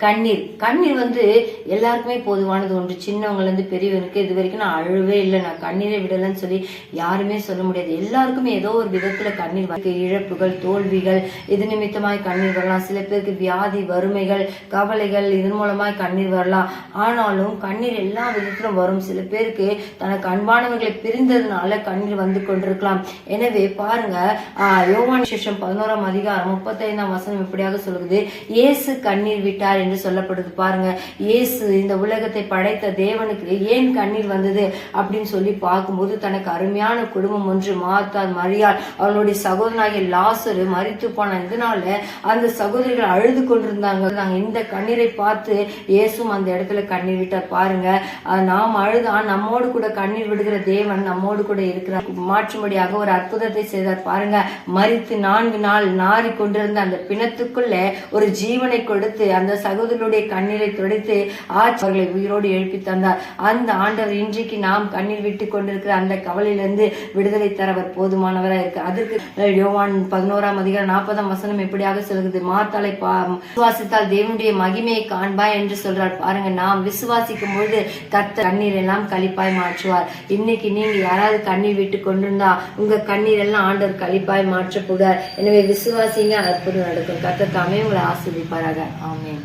கண்ணீர் எல்லாருக்குமே பொதுவானது ஒன்று. சின்னவங்கல இருந்து பெரியவனுக்கு இது வரைக்கும் நான் அழுவே இல்லை, நான் கண்ணீரை விடலன்னு சொல்லி யாருமே சொல்ல முடியாது. எல்லாருக்குமே ஏதோ ஒரு விதத்துல கண்ணீர் இழப்புகள், தோல்விகள், இது நிமித்தமாய் கண்ணீர் வரலாம். சில பேருக்கு வியாதி, வறுமைகள், கவலைகள், இதன் மூலமாய் கண்ணீர் வரலாம். ஆனாலும் கண்ணீர் எல்லா விதத்திலும் வரும். சில பேருக்கு தனக்கு அன்பானவர்களை பிரிந்ததுனால கண்ணீர் வந்து கொண்டிருக்கலாம். எனவே பாருங்க, யோவான் விசேஷம் 11ஆம் அதிகாரம் 35ஆம் வசனம் இப்படியாக சொல்லுது, இயேசு கண்ணீர் விட்டார் என்று சொல்லப்படுது. பாருங்க, இயேசு இந்த உலகத்தை படைத்த தேவனுக்கு ஏன் கண்ணீர் வந்தது அப்படின்னு சொல்லி பார்க்கும்போது, தனக்கு அருமையான குடும்பம் ஒன்று, மார்த்தா, மரியாள், அவளுடைய சகோதரனாகிய லாசரு மரித்து போன இதனால அந்த சகோதரிகள் அழுது கொண்டிருந்தாங்க. இந்த கண்ணீரை பார்த்து இயேசும் அந்த இடத்துல கண்ணீர் விட்டார். பாருங்க, நாம் அழுதா நம்மோடு கூட கண்ணீர் விடுகிற தேவன் நம்மோடு கூட இருக்கிறார். மாற்றும்படியாக ஒரு அற்புதத்தை செய்தார். பாருங்க, மரித்து 4 நாள் நாறி கொண்டிருந்த அந்த பிணத்துக்குள்ள ஒரு ஜீவனை கொடுத்து அந்த சகோதரருடைய கண்ணீரை துடைத்து அவர்களை உயிரோடு எழுப்பி தந்தார். அந்த ஆண்டவர் இன்றைக்கு நாம் கண்ணீர் விட்டு கொண்டிருக்கிற அந்த கவலையிலிருந்து விடுதலை தரவர் போதுமானவராக இருக்கு. அதற்கு யோவான் 11ஆம் அதிகாரம் 40ஆம் வசனம் எப்படியாக சொல்லுது, மார்த்தாளை விசுவாசித்தால் தேவனுடைய மகிமையை காண்பாய் என்று சொல்றார். பாருங்க, நாம் விசுவாசிக்கும் பொழுது கர்த்தர் கண்ணீர் எல்லாம் களிப்பாய் மாற்றுவார். இன்னைக்கு நீங்க யாராவது கண்ணீர் விட்டு கொண்டிருந்தா உங்க கண்ணீர் எல்லாம் ஆண்டவர் களிப்பாய் மாற்ற போகிறார். எனவே விசுவாசிங்க, அற்புதம் நடக்கும். கர்த்தர் தாமே உங்களை ஆசீர்வதிப்பாராக. ஆமென்.